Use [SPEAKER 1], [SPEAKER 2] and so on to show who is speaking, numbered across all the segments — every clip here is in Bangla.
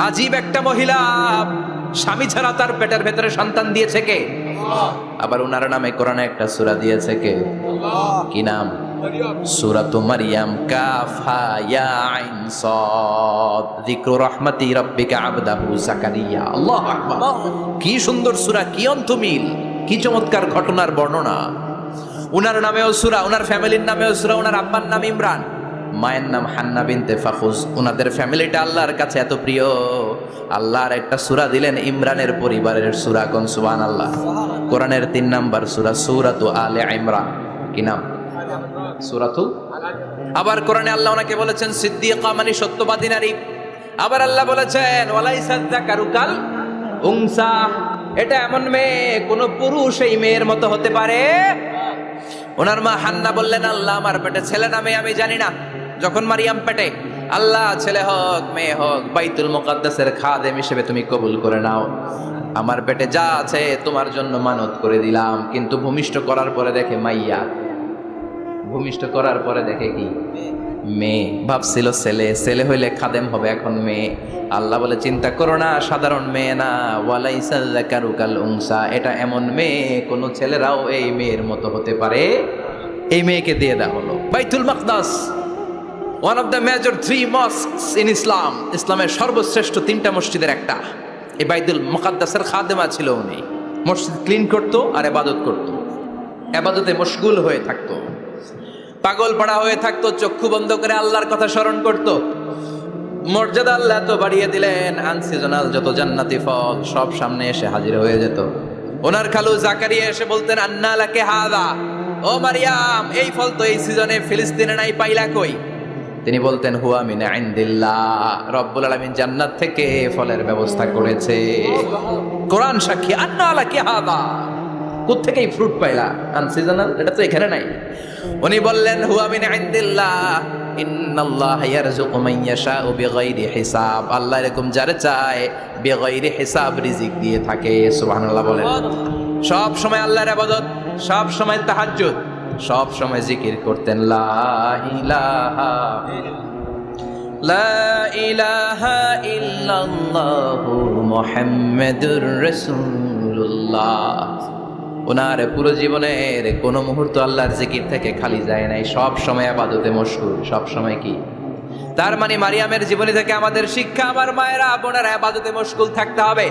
[SPEAKER 1] আজীব একটা মহিলা, স্বামী ছাড়া তার পেটের ভেতরে সন্তান দিয়েছে কে? আবার উনার নামে কোরআনে একটা সূরা দিয়েছে কে? কি নাম? সূরাতু মারইয়াম। কাফ হা ইয়া আইন সাদ, যিকরু রাহমাতি রাব্বিকা আবদাহু জাকারিয়া। আল্লাহু আকবার। কি সুন্দর সূরা, কি অন্তমিল, কি চমৎকার ঘটনার বর্ণনা। উনার নামেও সূরা, উনার ফ্যামিলির নামেও সূরা। উনার আব্বার নাম ইমরান, মায়ের নাম হান্না বিনতে ফাখুজ। উনাদের ফ্যামিলিটা আল্লাহর কাছে এত প্রিয়, আল্লাহর একটা সূরা দিলেন ইমরানের পরিবারের সূরা। কোন সুবহানাল্লাহ। কোরআনের 3 নাম্বার সূরা, সূরাতু আলে ইমরান। কি নাম? সূরাতু। আবার কোরআনে আল্লাহ ওনাকে বলেছেন সিদ্দিকা, মানে সত্যবাদী নারী। আবার আল্লাহ বলেছেন ওয়ালাইসা যাকারু কাল উনসা, এটা এমন মেয়ে কোন পুরুষ এই মেয়ের মতো হতে পারে? ওনার মা হান্না বললেন, আল্লাহ আমার পেটে ছেলে না মেয়ে আমি জানি না। যখন মারিয়াম পেটে, আল্লাহ ছেলে হোক মেয়ে হোক বাইতুল মুকাদ্দাসের খাদেম হিসেবে তুমি কবুল করে নাও। আমার পেটে যা আছে তোমার জন্য মানত করে দিলাম। কিন্তু ভূমিষ্ঠ করার পরে দেখে মাইয়া, ভূমিষ্ঠ করার পরে দেখে কি? মেয়ে। ভাবছিল ছেলে, ছেলে হইলে খাদেম হবে, এখন মেয়ে। আল্লাহ বলে চিন্তা করো না, সাধারণ মেয়ে না। ওয়ালাইসা যাকারু কাল উনসা, এটা এমন মেয়ে কোন ছেলেরাও এই মেয়ের মতো হতে পারে। এই মেয়েকে দিয়ে দেওয়া হলো Baitul Maqdis, one of the major 3 mosques in Islam. ইসলামের সর্বশ্রেষ্ঠ 3টা মসজিদের একটা। এই বাইতুল মুকাদ্দাসের খাদেমা ছিল উনি। মসজিদ ক্লিন করতো আর ইবাদত করতো, ইবাদতে মশগুল হয়ে থাকতো, পাগল পাড়া হয়ে থাকতো, চক্ষু বন্ধ করে আল্লাহর কথা স্মরণ করত। মর্যাদা আল্লাহ তো বাড়িয়ে দিলেন, আনসিজনাল যত জান্নাতি ফল সব সামনে এসে হাজির হয়ে যেত। ওনার খালু জাকারিয়া এসে বলতেন, আন্না লাকে হাদা, ও মারিয়াম এই ফল তো এই সিজনে ফিলিস্তিনে নাই, পাইলা কই? তিনি বলতেন, হুয়া মিন ইনদিল্লাহ, রব্বুল আলামিন জান্নাত থেকে ফলের ব্যবস্থা করেছে। কোরআন সাক্ষী, আন্না লাকে হাদা, কোত্থেকে এই ফ্রুট পাইলা? আনসিজনাল, এটা তো এখানে নাই। উনি বললেন, হুয়া মিন ইনদিল্লাহ, ইন্নাল্লাহা ইয়ারযুকু মান ইয়াশাউ বিগাইরি হিসাব। আল্লাহ এরকম যারে চায় বিগাইরি হিসাব রিজিক দিয়ে থাকে। সুবহানাল্লাহ বলেন। সব সময় আল্লাহর ইবাদত, সব সময় তাহাজ্জুদ, সব সময় জিকির করতেন, লা ইলাহা লা ইলাহা ইল্লাল্লাহু মুহাম্মাদুর রাসূলুল্লাহ। ওনার পুরো জীবনের কোনো মুহূর্ত আল্লাহর জিকির থেকে খালি যায় নাই, সব সময় ইবাদতে মশগুল, সব সময় কি? তার মানে মারিয়ামের জীবনী থেকে আমাদের শিক্ষা, আমার মায়েরা বোনেরা ইবাদতে মশগুল থাকতে হবে।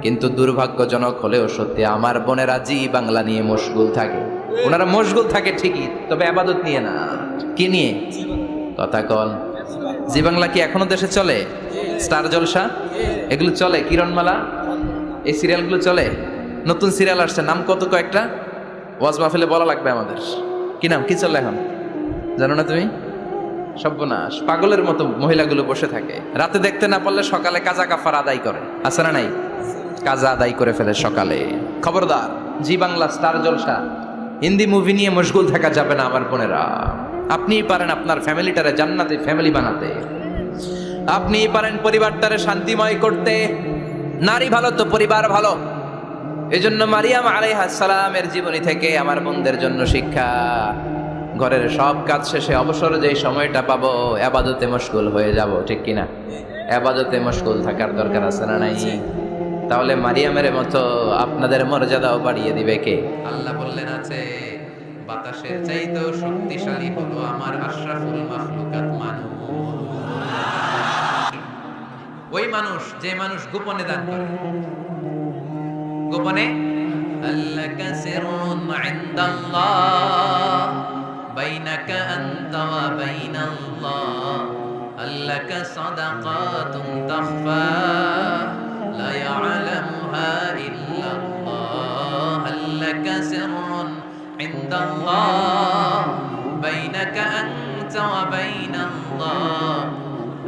[SPEAKER 1] কিন্তু দুর্ভাগ্যজনক হলেও সত্যি, আমার বোনেরা জি বাংলা নিয়ে মশগুল থাকে। ওনারা মশগুল থাকে ঠিকই, তবে ইবাদত নিয়ে না। কি নিয়ে? কথা কল। জি বাংলা কি এখনো দেশে চলে? স্টার জলসা এগুলো চলে, কিরণমালা এই সিরিয়ালগুলো চলে। নতুন সিরিয়াল আসছে, নাম কত কয়েকটা, ওয়াজ মাহফিলে বলা লাগবে আমাদের। কি নাম, কি চলে এখন জানো না তুমি? সর্বনাশ, পাগলের মতো মহিলাগুলো বসে থাকে, রাতে দেখতে না পারলে সকালে কাজা কাফার আদায় করে, আছে না নাই? কাজা আদায় করে ফেলে সকালে। খবরদার, জি বাংলা, স্টার জলসা, হিন্দি মুভি নিয়ে মশগুল থাকা যাবে না আমার বোনেরা। আপনিই পারেন আপনার ফ্যামিলিটারে জান্নাতি ফ্যামিলি বানাতে, আপনিই পারেন পরিবারটারে শান্তিময় করতে। নারী ভালো তো পরিবার ভালো। এজন্য মারিয়াম আলাইহিস সালামের জীবনী থেকে আমার বোনদের জন্য শিক্ষা, ঘরের সব কাজ শেষে অবসর যে সময়টা পাবো ইবাদতে মশগুল হয়ে যাব, ঠিক কিনা? ইবাদতে মশগুল থাকার দরকার আছে না নাই? তাহলে মারিয়ামের মতো আপনাদের মর্যাদাও বাড়িয়ে দিবে কে? আল্লাহ বললেন আছে, বাতাসের চাইতেও শক্তিশালী হলো আমার আশরাফুল মাখলুকাত মানুষ। ওই মানুষ, যে মানুষ গোপনে দান করে, গোপনে। আল্লাকা সিররুন ইনদাল্লাহ বাইনাকা আনতা ওয়া বাইনাল্লাহ, আল্লাকা সাদাকাতুন তাখফা লা ইয়ালামুহা ইল্লাল্লাহ, আল্লাকা সিররুন ইনদাল্লাহ বাইনাকা আনতা ওয়া বাইনাল্লাহ,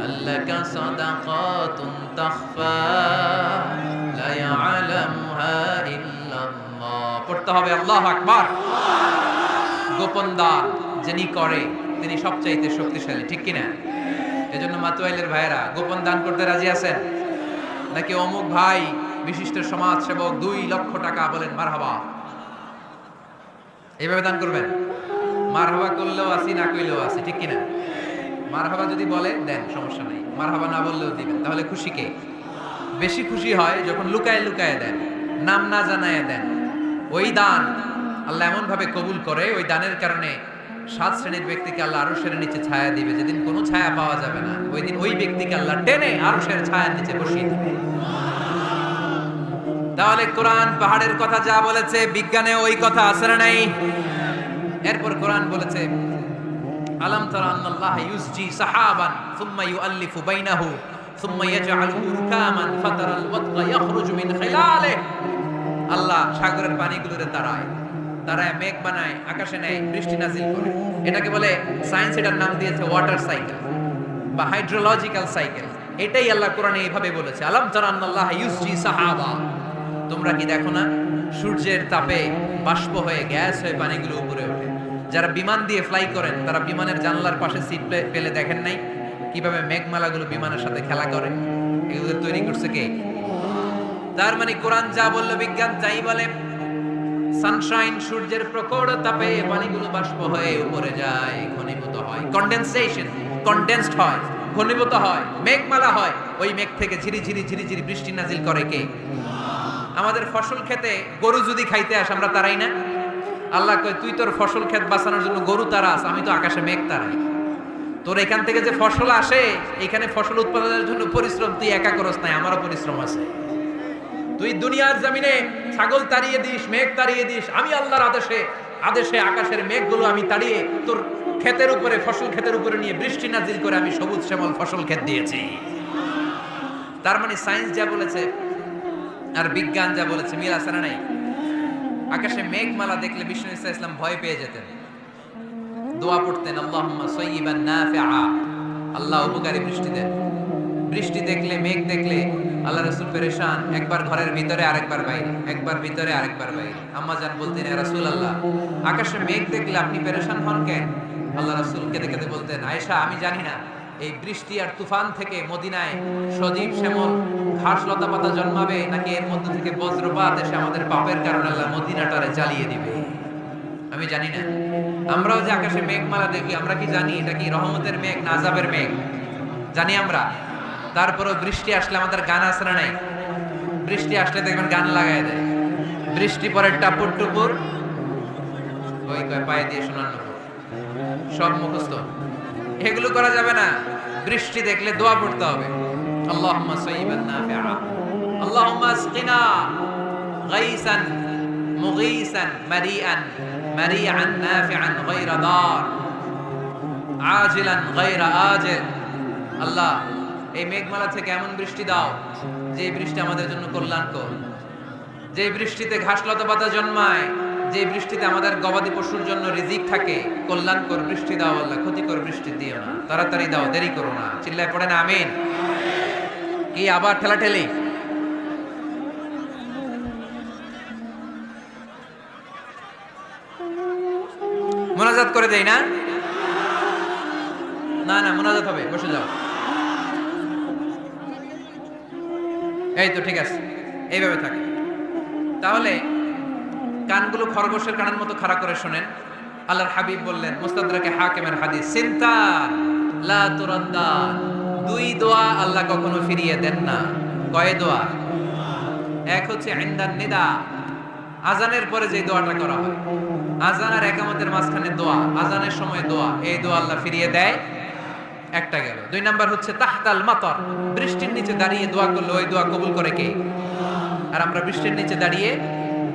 [SPEAKER 1] আল্লাকা সাদাকাতুন তাখফা লা ইয়ালামুহা ইল্লাল্লাহ। পড়তে হবে আল্লাহু আকবার। গোপন দান যিনি করে তিনি সবচাইতে শক্তিশালী, ঠিক কিনা? এজন্য মাতুয়াইলের ভাইয়েরা গোপন দান করতে রাজি আছেন নাকি? অমুক ভাই বিশিষ্ট সমাজ সেবক 2 লক্ষ টাকা, বলেন মারহাবা। এইভাবে দান করবেন, মারহাবা করলেও আসি, না কইলেও আসি, ঠিক কিনা? মারহাবা যদি বলে দেন, সমস্যা নাই, মারহাবা না বললেও দিবেন। তাহলে খুশি কে? বেশি খুশি হয় যখন লুকায় লুকায় দেন, নাম না জানায় দেন। ওই দান আল্লাহ এমন ভাবে কবুল করে, ওই দানের কারণে 7 শ্রেণীর ব্যক্তিকে আল্লাহ আরশের নিচে ছায়া দিবে। যেদিন কোনো ছায়া পাওয়া যাবে না, ওই দিন ওই ব্যক্তিকে আল্লাহ টেনে আরশের ছায়ার নিচে বসিয়ে দিবে। তাহলে কোরআন পাহাড়ের কথা যা বলেছে, বিজ্ঞানে ওই কথা আছে না নাই? এরপর কোরআন বলেছে, আলাম তারা আন্নাল্লাহ ইউসজি সাহাবান সুম্মা ইউআল্লিফু বাইনাহু সুম্মা ইয়াজআলুহু রুকামান ফাতারাল ওয়াদকা ইয়াখরুজু মিন খিলালিহি। আল্লাহ সাগরের পানিগুলোরে তারায় মেঘ বানায়, আকাশে নেয়, বৃষ্টি নাজিল করে। এটাকে বলে, সায়েন্স এটার নাম দিয়েছে ওয়াটার সাইকেল বা হাইড্রোলজিক্যাল সাইকেল। এটাই আল্লাহ কোরআনে এইভাবে বলেছে, আলাম তারা আন্নাল্লাহ ইউসজি সাহাবা। তোমরা কি দেখো না সূর্যের তাপে বাষ্প হয়ে, গ্যাস হয়ে পানিগুলো উপরে ওঠে। যারা বিমান দিয়ে ফ্লাই করেন তারা বিমানের জানলার পাশে সিট পেলে দেখেন নাই কিভাবে মেঘমালাগুলো বিমানের সাথে খেলা করে? এগুলো তৈরি করছে কে? তার মানে কোরআন যা বললো, বিজ্ঞান যাই বলে, সানশাইন, সূর্যের প্রখর তাপে পানিগুলো বাষ্প হয়ে উপরে যায়, ঘনীভূত হয়, কন্ডেনসেশন, কন্ডেন্সড হয়, ঘনীভূত হয়, মেঘমালা হয়। ওই মেঘ থেকে ঝিরিঝিরি ঝিরিঝিরি বৃষ্টি নাজিল করে কে? আমাদের ফসল খেতে গরু যদি খাইতে আসে, আমরা তারাই না? আল্লাহ কয়, তুই তোর ফসল ক্ষেত বাঁচানোর জন্য গরু তারাস, আমি তো আকাশে মেঘ তারাই। তোর এখান থেকে যে ফসল আসে, এখানে ফসল উৎপাদনের জন্য পরিশ্রম তুই একা করস নাই, আমারও পরিশ্রম আছে। তুই দুনিয়ার জমিনে ছাগল তাড়িয়ে দিস, মেঘ তাড়িয়ে দিস, আমি আল্লাহর আদেশে আকাশের মেঘগুলো আমি তাড়িয়ে তোর ক্ষেতের উপরে, ফসল ক্ষেতের উপরে নিয়ে বৃষ্টি নাজিল করে আমি সবুজ শ্যামল ফসল ক্ষেত দিয়েছি। তার মানে সায়েন্স যা বলেছে আর বিজ্ঞান যা বলেছে, মিল আছে না নাই? আকাশে মেঘমালা দেখলে বিষ্ণু ইসা ইসলাম ভয় পেয়ে যেতেন, দোয়া পড়তেন, আল্লাহুম্মা সাইয়িবান নাফিআ, আল্লাহ উপকারী বৃষ্টি দেন। বৃষ্টি দেখলে, মেঘ দেখলে আল্লাহ রাসূল পেরেশান, একবার ঘরের ভিতরে আরেকবার বাইরে, একবার ভিতরে আরেকবার বাইরে। আম্মা জান বলতেন, ইয়া রাসূলুল্লাহ, আকাশে মেঘ দেখলে আপনি পেরেশান হন কেন? আল্লাহ রাসূল কেঁদে কেঁদে বলতেন, আয়েশা, আমি জানি না এই বৃষ্টি আর তুফান থেকে মদিনায় সজীব শ্যামল ঘাস লতা পাতা জন্মাবে, নাকি এর মধ্যে থেকে বজ্রপাত এসে আমাদের পাপের কারণে আল্লাহ মদিনাটারে জ্বালিয়ে দিবে, আমি জানি না। আমরাও যে আকাশে মেঘমালা দেখি, আমরা কি জানি এটা কি রহমতের মেঘ না আযাবের মেঘ? জানি আমরা। তারপরেও বৃষ্টি আসলে আমাদের গান আছে না নাই? বৃষ্টি আসলে দেখবেন গান লাগায় দেয়, বৃষ্টি পরে টাপুর টুপুর, ওই পায়ে দিয়ে শোনানো, সব মুখস্থ। এগুলো করা যাবে না। বৃষ্টি দেখলে দোয়া পড়তে হবে, আল্লাহুম্মা সাইয়িবান নাফিআ, আল্লাহুম্মা আসকিনা গাইসান মুগীসান মারিআন মারিআন নাফিআন গায়রা দার আজিলান গায়রা আজিল। আল্লাহ, এই মেঘমালা থেকে এমন বৃষ্টি দাও যে বৃষ্টি আমাদের জন্য কল্যাণকর, যে বৃষ্টিতে ঘাস লতা পাতা জন্মায়, যে বৃষ্টিতে আমাদের গবাদি পশুর জন্য রিজিক থাকে। কল্যাণকর বৃষ্টি দাও আল্লাহ, ক্ষতিকর বৃষ্টি দিও না, তাড়াতাড়ি দাও, দেরি করো না। চিল্লায় পড়ে না আমিন? কি আবার ঠেলাঠেলি? মোনাজাত করে দেই না? না না, মোনাজাত হবে, বসে যাও। এই তো ঠিক আছে, এইভাবে থাকে। তাহলে কানগুলো খরগোশের কানের মতো খাড়া করে শোনেন। আল্লাহর হাবিব বললেন, মুস্তাদরাকে হাকিমের হাদিস, সিনতান লা তুরাদ্দান, দুই দোয়া আল্লাহ কখনো ফিরিয়ে দেন না। কয় দোয়া? এক হচ্ছে ইনদান নিদা, আজানের পরে যে দোয়াটা করা হয়, আজান আর ইকামতের মাঝখানে দোয়া, আজানের সময় দোয়া, এই দোয়া আল্লাহ ফিরিয়ে দেয়, একটা গেল। দুই নাম্বার হচ্ছে তাহতাল মাতর, বৃষ্টির নিচে দাঁড়িয়ে দোয়া করলে ওই দোয়া কবুল করে কে? আর আমরা বৃষ্টির নিচে দাঁড়িয়ে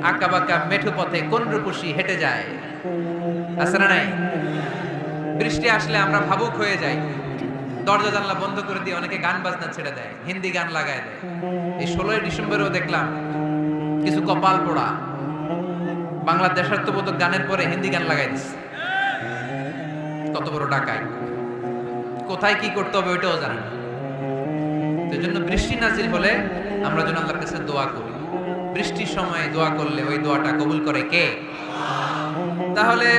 [SPEAKER 1] আঁকা বাঁকা মেঠো পথে কোন রূপসী হেঁটে যায়, আছে না নাই? বৃষ্টি আসলে আমরা ভাবুক হয়ে যাই, দরজা জানলা বন্ধ করে দিয়ে অনেকে গান বাজনা ছেড়ে দেয়, হিন্দি গান লাগায় দেয়। এই 16 ডিসেম্বরেও দেখলাম কিছু কপাল পোড়া বাংলা দেশাত্মবোধক গানের পরে হিন্দি গান লাগাই দিচ্ছে। কত বড় ডাকাই, কোথায় কি করতে হবে ওইটাও জানে না। সেই জন্য বৃষ্টি নাজিল হলে আমরা যেন আল্লাহর কাছে দোয়া করি। বৃষ্টির সময় দোয়া করলে ওই দোয়াটা কবুল করে কে? তাহলে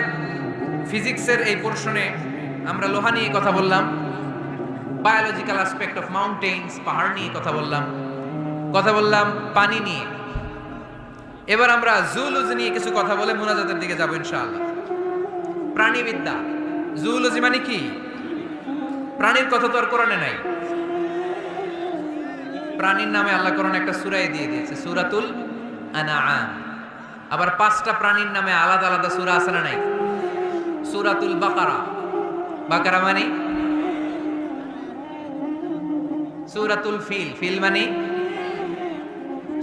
[SPEAKER 1] ফিজিক্সের এই পোরশনে আমরা লোহা নিয়ে কথা বললাম, বায়োলজিক্যাল অ্যাসপেক্ট অফ মাউন্টেইনস, পাহাড় নিয়ে কথা বললাম পানি নিয়ে। এবার আমরা জুলজি নিয়ে কিছু কথা বলে মুনাজাতের দিকে যাব ইনশাআল্লাহ। প্রাণীবিদ্যা, জুলজি মানে কি? প্রাণীর কথা তো আর কোরআনে নাই। প্রাণীর নামে আল্লাহ কোরআনে একটা সূরাই দিয়ে দিয়েছে, সূরাতুল আনআম। আবার 5টা প্রাণীর নামে আলাদা আলাদা সূরা আছে না নাই? সূরাতুল বাকারা, বাকারা মানে সূরাতুল ফিল, ফিল মানে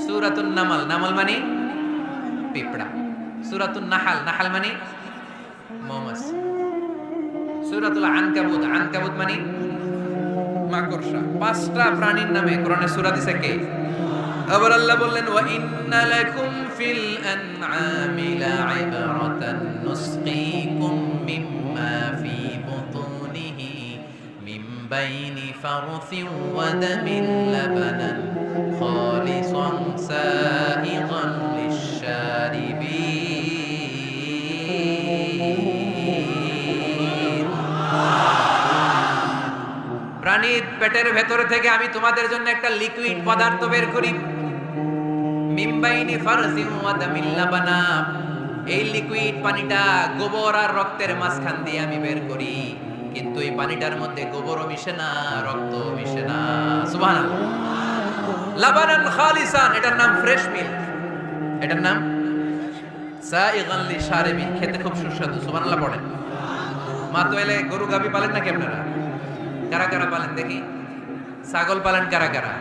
[SPEAKER 1] সূরাতুন নামাল, নামাল মানে পিঁপড়া। সূরাতুন নাহাল, নাহাল মানে মৌমাছি। সূরাতুল আনকাবুত, আনকাবুত মানে মাকড়সা। 5টা প্রাণীর নামে কোরআনে সূরা দিছে কে? আবার আল্লাহ বললেন ওয়া ইন্না লাকুম ফিল আনআমি লা'iবরাতান নুসকিকুম মিম্মা ফি বুতুনিহি মিন বাইনি ফারথিন ওয়া দামিন লাবানান খালিসান সাইগান লিশ-শারিবিন। প্রাণীর পেটের ভেতরে থেকে আমি তোমাদের জন্য একটা লিকুইড পদার্থ বের করি, মিম্বাইনি ফারসিন ওয়া দামিন লাবানা। এই লিকুইড পানিটা গোবর আর রক্তের মাঝখান দিয়ে আমি বের করি, কিন্তু এই পানিটার মধ্যে গোবরও মিশে না, রক্তও মিশে না। সুবহানাল্লাহ। লাবানান খালিসান, এটার নাম ফ্রেশ মিল্ক, এটার নাম সাইগান লিশ-শারিবিন, খেতে খুব সুস্বাদু। সুবহানাল্লাহ পড়েন। মা তো এলে গরু গাবি পালেন নাকি আপনারা? কারা কারা পালেন দেখি? ছাগল পালেন কারা কারা?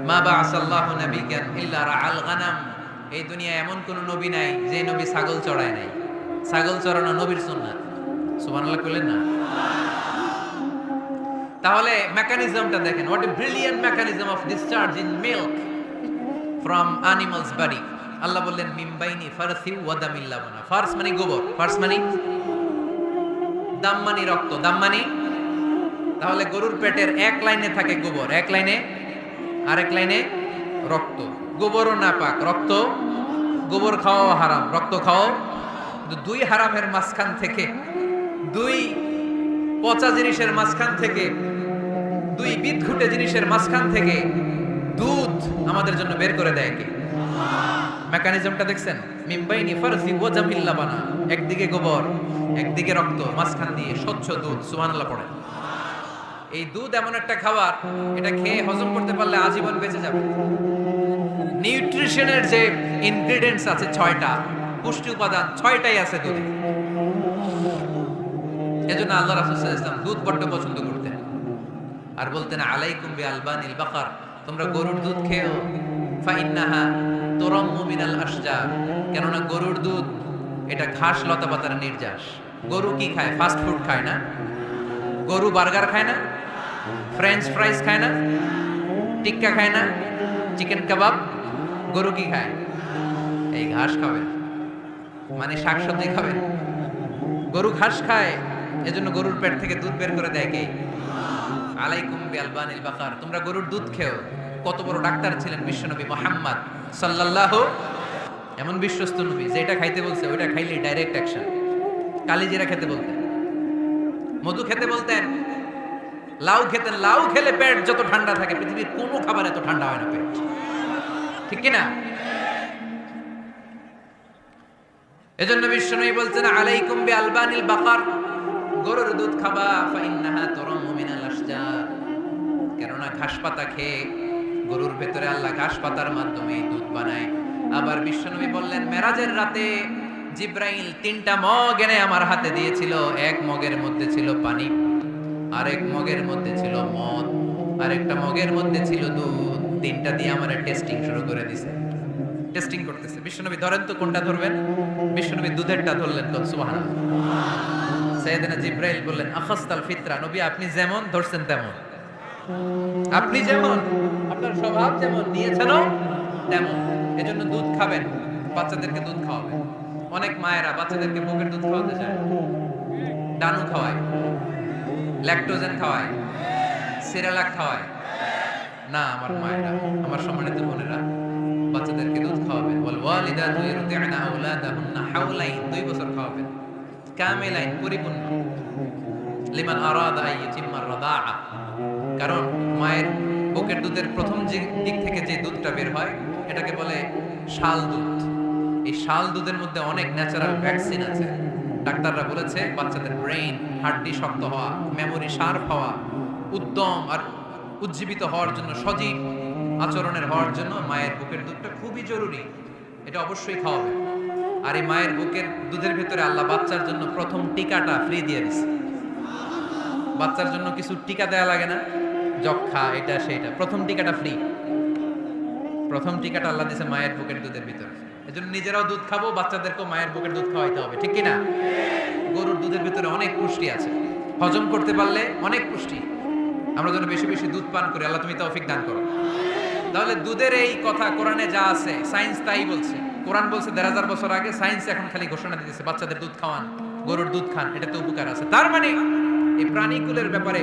[SPEAKER 1] মা বা'আসাল্লাহু নাবিয়্যান ইল্লা রাআল গানাম। এই দুনিয়ায় এমন কোন নবী নাই যে নবী ছাগল চড়ায় নাই। ছাগল চড়ানো নবীর সুন্নাত। সুবহানাল্লাহ বলেন না? তাহলে মেকানিজমটা দেখেন, what a brilliant mechanism of discharge in milk from animals body. Allah বললেন মিন বাইনি ফারসি ওয়া দামিল লাবানা। ফারস মানে গোবর, ফারস মানে দাম মানে রক্ত, দাম মানে। তাহলে গরুর পেটের এক লাইনে থাকে গোবর, এক লাইনে, আরেক লাইনে রক্ত। গোবরও নাপাক, রক্ত, গোবর খাওয়াও হারাম, রক্ত খাওয়াও। দুই হারামের মাঝখান থেকে, দুই পচা জিনিসের মাঝখান থেকে, দুই বিদঘুটে জিনিসের মাঝখান থেকে দুধ আমাদের জন্য বের করে দেয় কে? মেকানিজমটা দেখছেন? মিম্বাইনি ফারসি ওয়া জামিল লাবানা, একদিকে গোবর একদিকে রক্ত, মাঝখান দিয়ে স্বচ্ছ দুধ। সুবহানাল্লাহ পড়ে। এই দুধ এমন একটা খাবার, এটা খেয়ে হজম করতে পারলে আজীবন বেঁচে যাবে। নিউট্রিশনের যে ইনগ্রেডিয়েন্টস আছে 6টা, পুষ্টি উপাদান 6টাই আছে দুধে। এজন্য আল্লাহ রাসূল সাল্লাল্লাহু আলাইহি ওয়াসাল্লাম দুধ বড্ড পছন্দ করতেন, আর বলতেন আলাইকুম বিআলবানিল বাকার, তোমরা গরুর দুধ খেও। ফাইন্নাহা তুরাম্মু মিনাল আশজার, কেননা গরুর দুধ এটা ঘাস লতা পাতার নির্যাস। গরু কি খায়? ফাস্ট ফুড খায় না। গরু বার্গার খায় না, ফ্রেঞ্চ ফ্রাইজ খায় না, টিক্কা খায় না, চিকেন কাবাব। গরু কি খায়? এই ঘাস খাবে, মানে শাকসবজি খাবে। গরু ঘাস খায়, এজন্য গরুর পেট থেকে দুধ বের করে দেয় কে? আলাইকুম বিআলবানিল বাকার, তোমরা গরুর দুধ খেও। কত বড় ডাক্তার ছিলেন বিশ্বনবী মুহাম্মদ সাল্লাল্লাহু, এমন বিশ্বস্ত নবী যেটা খাইতে বলছে ওইটা খাইলে ডাইরেক্ট অ্যাকশন। কালিজিরা খেতে বলতেন, মধু খেতে বলতেন, লাউ খেতেন। লাউ খেলে পেট যত ঠান্ডা থাকে পৃথিবীর কোনো খাবার এত ঠান্ডা হয় না পেট, ঠিক কিনা? এজন্য বিশ্বনবী বলছেন আলাইকুম বিআলবানিল বাকার, গরুর দুধ খাবা। ফাইন্নাহা তুরাম্মু মিনাল আশজার, কেননা ঘাস পাতা খেয়ে গরুর ভেতরে আল্লাহ ঘাস পাতার মাধ্যমে দুধ বানায়। আবার বিশ্বনবী বললেন মেরাজের রাতে জিব্রাইল 3টা মগ এনে আমার হাতে দিয়েছিল। এক মগের মধ্যে ছিল পানি, আরেক মগের মধ্যে ছিল মদ, আরেকটা মগের মধ্যে ছিল দুধ। 3টা দিয়ে আমার টেস্টিং শুরু করে দিছে। টেস্টিং করতেছে। বিশ্বনবী ধরেন তো কোনটা ধরবেন? বিশ্বনবী দুধেরটা ধরলেন। তো সুবহানাল্লাহ। সাইয়েদনা জিব্রাইল বললেন আখাসতাল ফিতরা, নবী আপনি যেমন ধরছেন তেমন, আপনি যেমন, আপনার স্বভাব যেমন, নিয়েছেনও তেমন। এজন্য দুধ খাবেন, বাচ্চাদেরকে দুধ খাওয়াবেন। অনেক মায়েরা বাচ্চাদেরকে বুকের দুধ খাওয়াতে চায়, ডানু খাওয়ায়, ল্যাকটোজেন খাওয়ায়, সিরালাক খাওয়ায় না। আমার মায়েরা, আমার সম্মানিত বোনেরা, বাচ্চাদেরকে দুধ খাওয়াবেন। ওয়াল ওয়ালিদাতু ইরদি'না আওলাদাহুন্না হাওলাইন, 2 বছর খাওয়াবেন, কামিলাইন, পরিপূর্ণ। লিমান আরাদা আন ইউতিম্মা রাদাআ, কারণ মায়ের বুকের দুধের প্রথম দিক থেকে যে দুধটা বের হয় এটাকে বলে শাল দুধ। এই শাল দুধের মধ্যে অনেক ন্যাচারাল ভ্যাকসিন আছে। ডাক্তাররা বলেছে বাচ্চাদের ব্রেইন, হাড্ডি শক্ত হওয়া, মেমোরি শার্প হওয়া,
[SPEAKER 2] উদ্যম আর উজ্জীবিত হওয়ার জন্য, সজীব আচরণের হওয়ার জন্য মায়ের বুকের দুধটা খুবই জরুরি। এটা অবশ্যই খাওয়াবে। আর এই মায়ের বুকের দুধের ভেতরে আল্লাহ বাচ্চার জন্য প্রথম টিকাটা ফ্রি দিয়ে দিছে। বাচ্চার জন্য কিছু টিকা দেয়া লাগে না, যক্ষা এটা সেটা, প্রথম টিকাটা ফ্রি। প্রথম টিকাটা আল্লাহ দিয়েছে মায়ের বুকের দুধের ভিতরে। এজন্য নিজেরাও দুধ খাবো, বাচ্চাদেরকেও মায়ের বুকের দুধ খাওয়াইতে হবে, ঠিক কি না? গরুর দুধের ভিতরে অনেক পুষ্টি আছে, হজম করতে পারলে অনেক পুষ্টি। আমরা যেন বেশি বেশি দুধ পান করি, আল্লাহ তুমি তৌফিক দান করো। তাহলে দুধের এই কথা কোরআনে যা আছে, সায়েন্স তাই বলছে। কোরআন বলছে ১,৫০০ বছর আগে, সায়েন্স এখন খালি ঘোষণা দিতেছে বাচ্চাদের দুধ খাওয়ান, গরুর দুধ খান, এটাতে উপকার আছে। তার মানে এই প্রাণীকুলের ব্যাপারে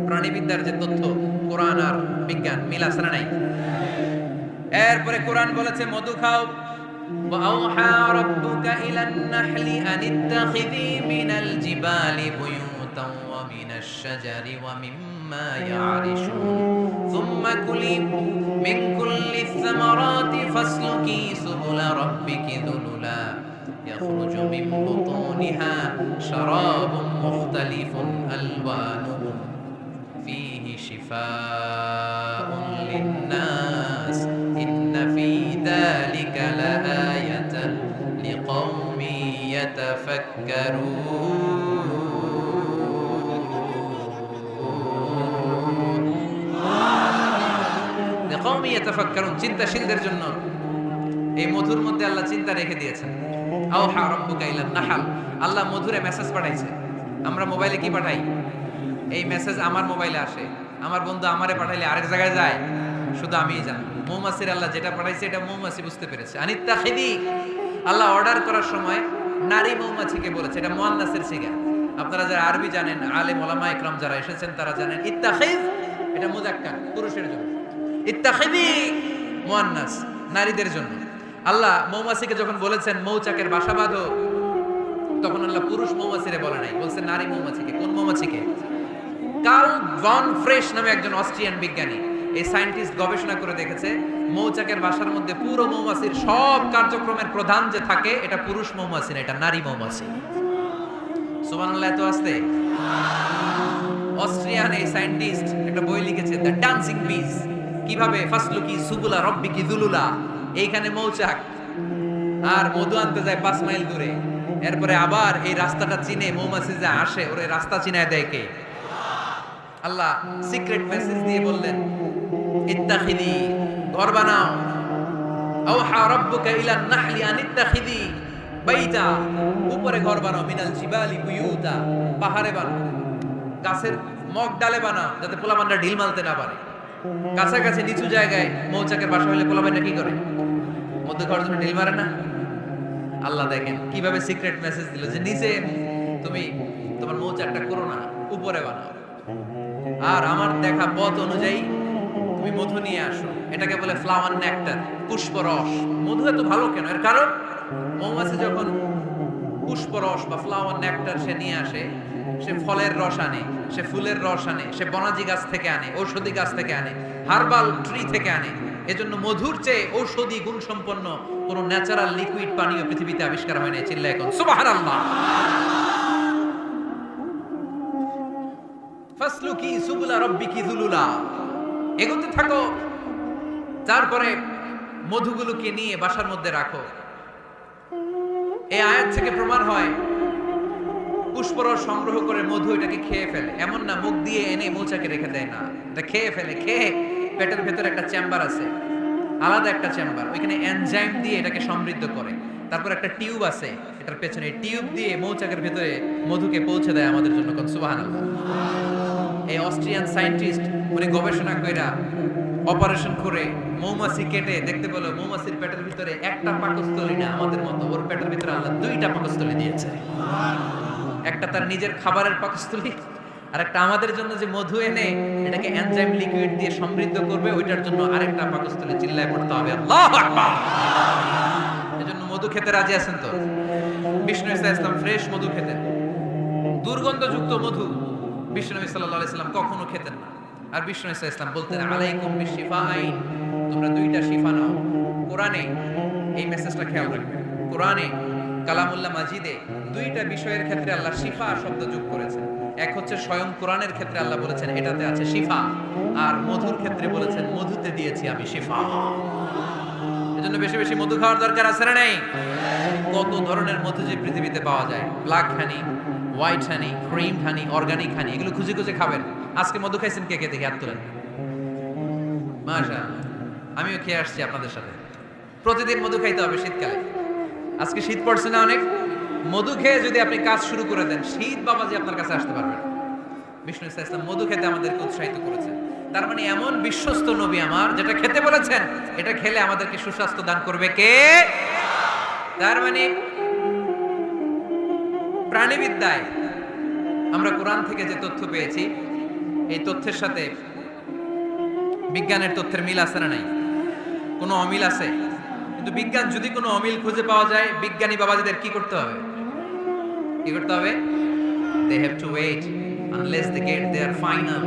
[SPEAKER 2] প্রাণীবিদ্যার যে তথ্য, কোরআন আর বিজ্ঞান মিল আছে না নাই? এরপরে কোরআন বলেছে মধু খাও। وَأَوْحَى رَبُّكَ إِلَى النَّحْلِ أَنِ اتَّخِذِي مِنَ الْجِبَالِ بُيُوتًا وَمِنَ الشَّجَرِ وَمِمَّا يَعْرِشُونَ ثُمَّ كُلِي مِنْ كُلِّ الثَّمَرَاتِ فَاسْلُكِي سُبُلَ رَبِّكِ ذُلُلًا يَخْرُجُ مِنْ بُطُونِهَا شَرَابٌ مُخْتَلِفٌ أَلْوَانُهُ فِيهِ شِفَاءٌ لِلنَّاسِ إِنَّ فِي ذَلِكَ لَآيَةً لِقَوْمٍ يَتَفَكَّرُونَ চিন্তাশীলদের জন্য এই মধুর মধ্যে আল্লাহ চিন্তা রেখে দিয়েছেন। আওহা রাব্বুকা ইলান নাহল, আল্লাহ মধুরে মেসেজ পাঠাইছে। আমরা মোবাইলে কি পাঠাই? এই মেসেজ আমার মোবাইলে আসে, আমার বন্ধু আমারে পাঠাইলে আরেক জায়গায় যায়, শুধু আমিই জানি। মৌমাছির আল্লাহ যেটা পাঠাইছে এটা মৌমাছি বুঝতে পেরেছে। আনিত্তাখিদি, আল্লাহ অর্ডার করার সময় নারী মৌমাছিকে বলেছে, এটা মুয়ান্নাসের সিগা। আপনারা যারা আরবি জানেন, আলেম ওলামা ইকরাম যারা এসেছেন তারা জানেন ইত্তাখিদ এটা মুযাক্কার, পুরুষের জন্য। ইত্তাখিদি মুয়ান্নাস, নারীদের জন্য। আল্লাহ মৌমাছিকে যখন বলেছেন মৌচাকের বাসা বাঁধো, তখন আল্লাহ পুরুষ মৌমাছিরে বলে নাই, বলছে নারী মৌমাছিকে। কোন মৌমাছিকে? কার্ল ভন ফ্রেশ নামে একজন অস্ট্রিয়ান বিজ্ঞানী, এই সায়েন্টিস্ট গবেষণা করে দেখেছে মৌচাকের বাসার মধ্যে পুরো মৌমাছির সব কার্যক্রমের প্রধান যে থাকে এটা পুরুষ মৌমাছি না, এটা নারী মৌমাছি। সুবহানাল্লাহ, এত আস্তে। অস্ট্রিয়ান এই সায়েন্টিস্ট একটা বই লিখেছে, দ্য ডান্সিং বিজ, কিভাবে ফাসলুকি সুবুলা রব্বিকি যুলুলা। এইখানে মৌচাক আর মধু আনতে যায় ৫ মাইল দূরে, এরপরে আবার এই রাস্তাটা চিনে মৌমাছি যে আসে ওরে রাস্তা চিনায় দেয় কে? আল্লাহ সিক্রেট মেসেজ দিয়ে বললেন ইত্তাখিদি, ঘর বানাও। আওহা রাব্বুকা ইলান নাহলি আন ইত্তাখিদি বাইতা, উপরে ঘর বানাও, মিনাল জিবালি বুয়ুতা, পাহাড়ে বানাও, গাছের মগ ডালে বানাও, যাতে পোলাপানরা ঢিল মারতে না পারে। কাছাকাছি নিচু জায়গায় মৌচাকের বাসা হলে পোলাপানরা কি করে? মধ্যে ঘর জন্য ঢিল মারে না? আল্লাহ দেখেন কিভাবে সিক্রেট মেসেজ দিল যে নিচে তুমি তোমার মৌচাকটা করো না, উপরে বানাও। আর আমার দেখা পথ অনুযায়ী তুমি মধু নিয়ে আসো। এটাকে বলে ফ্লাওয়ার নেক্টার, পুষ্পরস। মধু এত ভালো কেন? এর কারণ মৌমাছি যখন পুষ্পরস বা ফ্লাওয়ার নেক্টার সে নিয়ে আসে, সে ফলের রস আনে, সে ফুলের রস আনে, সে বনাজি গাছ থেকে আনে, ঔষধি গাছ থেকে আনে, হার্বাল ট্রি থেকে আনে। এজন্য মধুর চেয়ে ঔষধি গুণ সম্পন্ন কোন ন্যাচারাল লিকুইড পানীয় পৃথিবীতে আবিষ্কার হয় না। চিল্লায় এখন সুবহানাল্লাহ। ফাসলুকি সুবুলা রাব্বিকি যুলুলা, এগোতে থাকো। তারপরে মধুগুলোকে নিয়ে বাসার মধ্যে রাখো। এই আয়াত থেকে প্রমাণ হয় পুষ্পরস সংগ্রহ করে মধু এটাকে খেয়ে ফেলে, এমন না মুখ দিয়ে এনে মৌচাকে রেখে দেয় না, এটা খেয়ে ফেলে। খেয়ে পেটের ভেতরে একটা চেম্বার আছে, আলাদা একটা চেম্বার, ওইখানে এনজাইম দিয়ে এটাকে সমৃদ্ধ করে। তারপর একটা টিউব আছে এটার পেছনে, টিউব দিয়ে মৌচাকের ভেতরে মধুকে পৌঁছে দেয় আমাদের জন্য। সুবহানাল্লাহ। এই অস্ট্রিয়ান সায়েন্টিস্ট উনি গবেষণা কইরা অপারেশন করে মৌমাছি কেটে দেখতে পেলো মৌমাছির পেটের ভিতরে একটা পাকস্থলী না আমাদের মতো, ওর পেটের ভিতরে আল্লাহ 2টা পাকস্থলী দিয়েছে। একটা তার নিজের খাবারের পাকস্থলী, আর একটা আমাদের জন্য যে মধু এনে এটাকে এনজাইম লিকুইড দিয়ে সমৃদ্ধ করবে, ওইটার জন্য আরেকটা পাকস্থলী। চিল্লায় পড়তে হবে আল্লাহু আকবার। এজন্য মধু খেতে রাজি আছেন তো? বিষ্ণু ইসলাম ফ্রেশ মধু খেতেন, দুর্গন্ধযুক্ত মধু বিষ্ণু সাল্লাল্লাহু আলাইহি সাল্লাম কখনো খেতেন না। আর বিষ্ণু ইসলাম বলতেন আলাইকুম বিশিফাইন, তোমরা 2টা শিফা নাও। কোরআনে এই মেসেজটা খেয়াল রাখবেন, কোরআনে কালামুল্লাহ মাজিদে 2টা বিষয়ের ক্ষেত্রে আল্লাহ শিফা শব্দ যোগ করেছেন। এক হচ্ছে স্বয়ং কোরআনের ক্ষেত্রে আল্লাহ বলেছেন এটাতে আছে শিফা, আর মধুর ক্ষেত্রে বলেছেন মধুতে দিয়েছি আমি শিফা। এজন্য বেশি বেশি মধু খাওয়ার দরকার আছে না নাই? কত ধরনের মধু যে পৃথিবীতে পাওয়া যায়, ব্ল্যাক হানি, হোয়াইট হানি, ক্রিম হানি, অর্গানিক হানি, এগুলো খুঁজে খুঁজে খাবেন। আজকে মধু খাইছেন কে কে? দেখি হাত তোলেন। মাশাআল্লাহ, আমিও খেয়ে আসছি আপনাদের সাথে। প্রতিদিন মধু খাইতে হবে শীতকালে। আজকে শীত পড়ছে না অনেক, মধু খেয়ে যদি আপনি কাজ শুরু করে দেন, শীত বাবাজি আপনার কাছে আসতে পারবেন। বিষ্ণু ইসলাম মধু খেতে আমাদেরকে উৎসাহিত করেছেন। তার মানে এমন বিশ্বস্ত নবী আমার, যেটা খেতে বলেছেন এটা খেলে আমাদেরকে সুস্বাস্থ্য দান করবে কে? তার মানে প্রাণীবিদ্যায় আমরা কোরআন থেকে যে তথ্য পেয়েছি, এই তথ্যের সাথে বিজ্ঞানের তথ্যের মিল আছে না নাই? কোনো অমিল আছে? কিন্তু বিজ্ঞান যদি কোনো অমিল খুঁজে পাওয়া যায়, বিজ্ঞানী বাবাজিদের কি করতে হবে? কি করতে হবে? They have to wait unless they get their final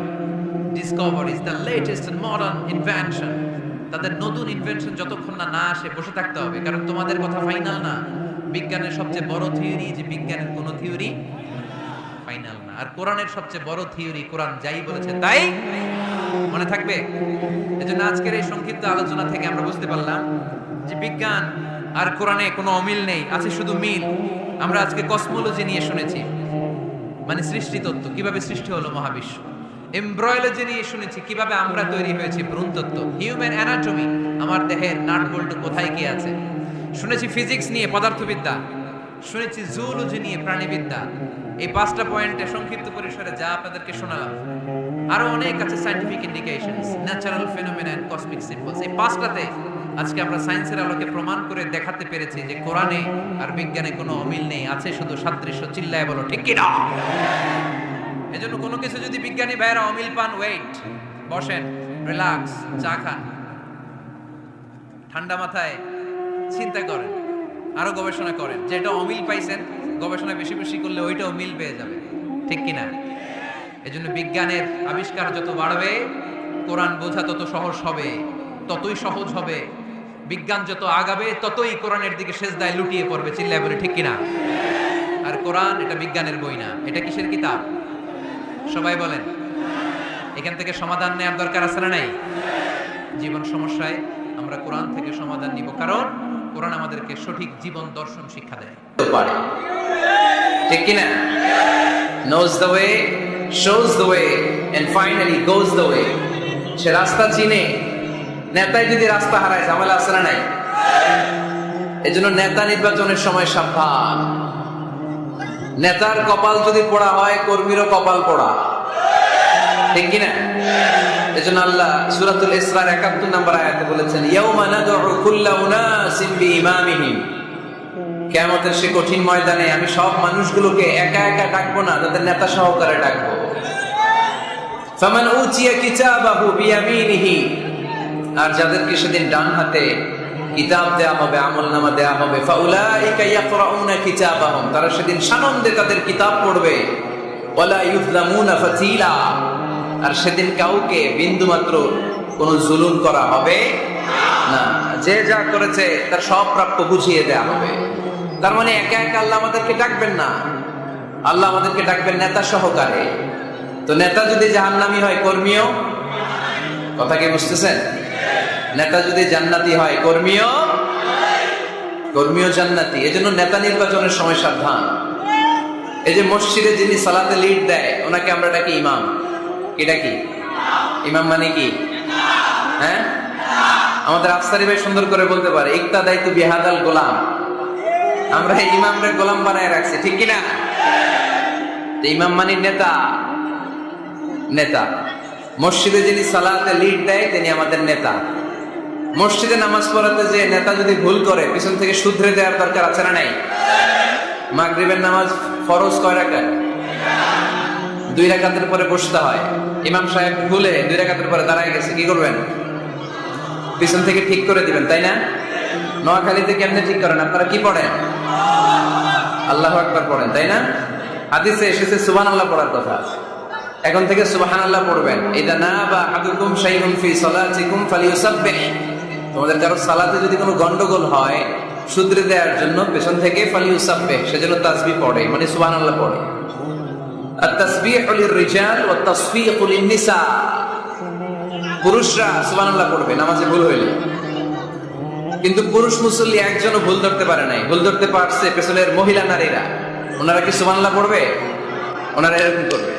[SPEAKER 2] discoveries, the latest and modern invention. তাদের নতুন ইনভেনশন যতক্ষণ না আসে বসে থাকতে হবে, কারণ তোমাদের কথা ফাইনাল না। বিজ্ঞানের সবচেয়ে বড় থিওরি যে বিজ্ঞানের কোনো থিওরি ফাইনাল না, আর কোরআনের সবচেয়ে বড় থিওরি কোরআন যাই বলেছে তাই মনে থাকবে। এজন্য আজকের এই সংক্ষিপ্ত আলোচনা থেকে আমরা বুঝতে পারলাম যে বিজ্ঞান আর কোরআনে কোনো অমিল নেই, আছে শুধু মিল। আমরা আজকে কসমোলজি নিয়ে শুনেছি, মানে সৃষ্টি তত্ত্ব, কিভাবে সৃষ্টি হলো মহাবিশ্ব। এমব্রয়োলজি নিয়ে শুনেছি, কিভাবে আমরা তৈরি হয়েছি, ভ্রূণ তত্ত্ব। হিউম্যান অ্যানাটমি, আমার দেহের নাট বল্টু কোথায় কি আছে। শুনেছি ফিজিক্স নিয়ে, পদার্থবিদ্যা। শুনেছি জুওলজি নিয়ে, প্রাণীবিদ্যা। এই 5টা পয়েন্টে সংক্ষিপ্ত পরিসরে যা আপনাদেরকে শোনালাম, আরো অনেক আছে, scientific indications, natural phenomena and cosmic symbols. এই 5টাতে আজকে আমরা সায়েন্সের আলোকে প্রমাণ করে দেখাতে পেরেছি যে কোরআনে আর বিজ্ঞানে কোনো অমিল নেই, আছে শুধু সাদৃশ্য। চিল্লায় বলো ঠিক কি না? এজন্য কোনো কিছু যদি বিজ্ঞানী ভাইরা অমিল পান, ওয়েট, বসেন, রিল্যাক্স, চা খান, ঠান্ডা মাথায় চিন্তা করেন, আরো গবেষণা করেন। যেটা অমিল পাইছেন, গবেষণা বেশি বেশি করলে ওইটাও মিল পেয়ে যাবে, ঠিক কিনা? এজন্য বিজ্ঞানের আবিষ্কার যত বাড়বে, কোরআন বোঝা তত সহজ হবে, ততই সহজ হবে। বিজ্ঞান যত আগাবে, ততই কোরআনের দিকে সেজদায় লুটিয়ে পড়বে। চিল্লায় বলে ঠিক কিনা? আর কোরআন এটা বিজ্ঞানের বই না, এটা কিসের কিতাব? সবাই বলেন। এখান থেকে সমাধান নেওয়ার দরকার আছে না নাই? জীবন সমস্যায় আমরা কোরআন থেকে সমাধান নিব, কারণ কোরআন আমাদেরকে সঠিক জীবন দর্শন শিক্ষা দেয়।
[SPEAKER 1] ঠিক কিনা? knows the way, shows the way and finally goes the way. সে রাস্তা চিনে। নেতাই যদি রাস্তা হারায়, ঝামেলা আছে না নাই? এজন্য নেতা নির্বাচনের সময় সাবধান। নেতার কপাল যদি পোড়া হয়, কর্মীরও কপাল পোড়া, ঠিক কিনা? এজন্য আল্লাহ সূরাতুল ইসরার ৭১ নম্বর আয়াতে বলেছেন, ইয়াউমা নাদউ কুল্লা উনাসিন বিইমামিহিম। কিয়ামতের সে কঠিন ময়দানে আমি সব মানুষগুলোকে একা একা ডাকবো না, তাদের নেতা সহকারে ডাকবো। ফামান উতিয়া কিতাবাহু বিয়ামিনিহি, আর যাদেরকে সেদিন ডান হাতে কিতাব দেয়া হবে, আমলনামা দেয়া হবে, ফাউলাইকা ইয়াকরাউনা কিতাবাহুম, তারা সেদিন সানন্দে তাদের কিতাব পড়বে। ওয়ালা ইউযলামুনা ফাতিলা, আর সেদিন কাউকে বিন্দুমাত্র কোনো জুলুম করা হবে না। যে যা করেছে তার সব প্রাপ্য বুঝিয়ে দেয়া হবে। তার মানে একা একা আল্লাহ আমাদেরকে ডাকবেন না, আল্লাহ আমাদেরকে ডাকবেন নেতা সহকারে। তো নেতা যদি জাহান্নামী হয়, কর্মীও, কথা কি বুঝতেছেন? নেতা যদি জান্নাতি হয়, কর্মীও জান্নাতি। এজন্য নেতা নির্বাচনের সময় সাবধান। এই যে মসজিদে যিনি সালাতে লিড দেয়, ওনাকে আমরা ডাকি ইমাম। কি ডাকি? ইমাম মানে কি? হ্যাঁ, আমাদের আফসারি ভাই সুন্দর করে বলতে পারে, ইক্তাদাইতু বিহাদাল গোলাম। আমরা ইমামরে গোলাম বানায় রাখছি, ঠিক কিনা? ইমাম মানে নেতা। নেতা মসজিদে যিনি সালাতে লিড দেয়, তিনি আমাদের নেতা। মসজিদে নামাজ পড়াতে যে নেতা যদি ভুল করে, পিছন থেকে শুধরে দেওয়ার দরকার আছে না নাই? মাগরিবের নামাজ ফরজ কয় রাকাত? 2 রাকাতের পরে বসতে হয়। ইমাম সাহেব ভুলে 2 রাকাতের পরে দাঁড়ায় গেছে, কি করবেন? পিছন থেকে ঠিক করে দিবেন, তাই না? নোয়াখালীতে কেমনে ঠিক করেন? আপনারা কি পড়েন? আল্লাহু আকবার পড়েন, তাই না? হাদিসে এসেছে সুবহানাল্লাহ পড়ার কথা। এখন থেকে সুবহানাল্লাহ পড়বেন। ইদা নাবা আহাদুকুম শাইউন ফি সালাতিকুম ফালিয়ুসাব্বিহ, তোমাদের কারো সালাতে যদি কোনো গন্ডগোল হয়, শুধরে দেওয়ার জন্য পেছন থেকে ফালিয়ুসাব্বিহ, সেজন্য তাসবিহ পড়ে, মানে সুবহানাল্লাহ পড়ে। আত-তাসবিহু লির-রিজাল ওয়া তাসফীকু লিন-নিসা। পুরুষরা সুবহানাল্লাহ পড়বে নামাজে ভুল হইলে, কিন্তু পুরুষ মুসল্লি একজনও ভুল ধরতে পারে নাই। ভুল ধরতে পারছে পেছনের মহিলা নারীরা। ওনারা কি সুবহানাল্লাহ পড়বে? ওনারা এরকম করবে।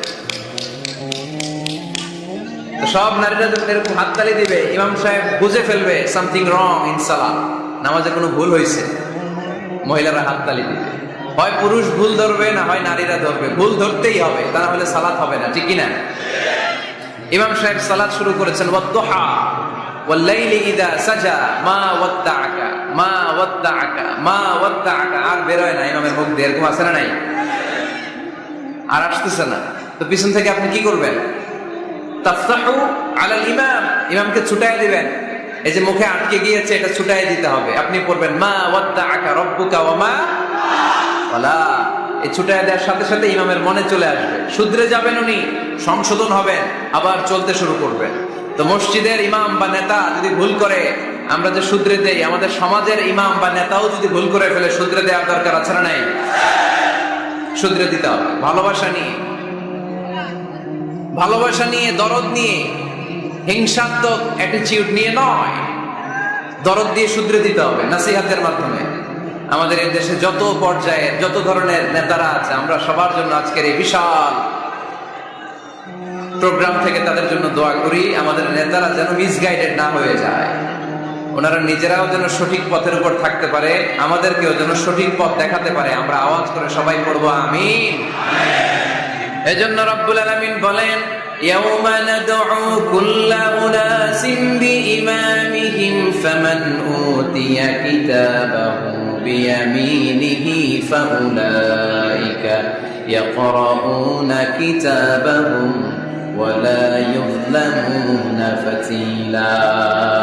[SPEAKER 1] তো সব নারীরা যখন এরকম হাততালি দিবে, ইমাম সাহেব বুঝে ফেলবে সামথিং রং ইন সালাত, নামাজে কোনো ভুল হয়েছে। মহিলারা হাততালি দিবে। হয় পুরুষ ভুল ধরবে, না হয় নারীরা ধরবে। ভুল ধরতেই হবে, তা না হলে সালাত হবে না, ঠিক কিনা? ইমাম সাহেব সালাত শুরু করেছেন ওয়াদ-দুহা ওয়াল-লাইলি ইযা সাজা মা ওয়াদ্দাআকা মা ওয়াদ্দাআকা মা ওয়াদ্দাআকা। আর বের হয় না ইমামের মুখ দিয়ে, এরকম আছে না নাই? আর আসতেছে না। তো পিছন থেকে আপনি কি করবেন? তাফতাহু আলাল ইমাম, ইমামকে ছুটায় দিবেন। এই যে মুখে আটকে গিয়েছে, এটা ছুটায় দিতে হবে। আপনি পড়বেন মা ওয়াদ্দাআকা রাব্বুকা ওয়া মা ওয়ালা। এই ছুটায় দেওয়ার সাথে সাথে ইমামের মনে চলে আসবে, শুধরে যাবেন উনি, সংশোধন হবেন, আবার চলতে শুরু করবেন। তো মসজিদের ইমাম বা নেতা যদি ভুল করে, আমরা যে শুধরে দেই, আমাদের সমাজের ইমাম বা নেতাও যদি ভুল করে ফেলে, শুধরে দেওয়ার দরকার আছে না নাই? শুধরে দিতে হবে ভালোবাসা নিয়ে, ভালোবাসা নিয়ে, দরদ নিয়ে, হিংসাত্মক অ্যাটিটিউড নিয়ে নয়। দরদ দিয়ে শুধরে দিতে হবে নসিহতের মাধ্যমে। আমাদের এই দেশে যত পর্যায়ে যত ধরনের নেতারা আছে, আমরা সবার জন্য আজকের এই বিশাল প্রোগ্রাম থেকে তাদের জন্য দোয়া করি। আমাদের নেতারা যেন মিসগাইডেড না হয়ে যায়, ওনারা নিজেরাও যেন সঠিক পথের উপর থাকতে পারে, আমাদেরকেও যেন সঠিক পথ দেখাতে পারে। আমরা আওয়াজ করে সবাই পড়বো আমিন। এজন্য রব্বুল আলামিন বলেন ইয়াউমা নাদউ কুল্লা উনাসিন বিইমামিহিম ফামান উতিয়া কিতাবাহু বিয়ামিনিহি ফাউলাইকা ইয়াকরাউনা কিতাবাহুম ওয়া লা ইউযলামুনা ফাতিলা।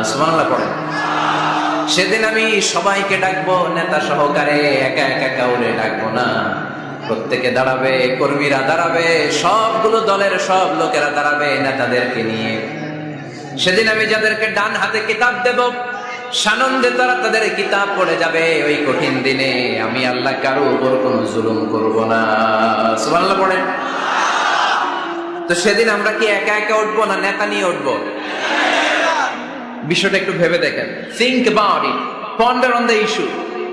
[SPEAKER 1] সুবহানাল্লাহ পড়েন। সেদিন আমি সবাইকে ডাকবো, নেতা সহকারে, একা একা কাউরে ডাকবো না। প্রত্যেকে দাঁড়াবে, কর্মীরা দাঁড়াবে, সবগুলো দলের সব লোকেরা দাঁড়াবে নেতাদেরকে নিয়ে। সেদিন আমি যাদেরকে ডান হাতে কিতাব দেব, সানন্দে তারা তাদের কিতাব পড়ে যাবে। ওই কঠিন দিনে আমি আল্লাহ কারো উপর কোনো জুলুম করব না। সুবহানাল্লাহ পড়েন। তো সেদিন আমরা কি একা একা উঠবো না নেতা নিয়ে উঠবো? বিষয়টা একটু ভেবে দেখেন। Think about it, ponder on the issue.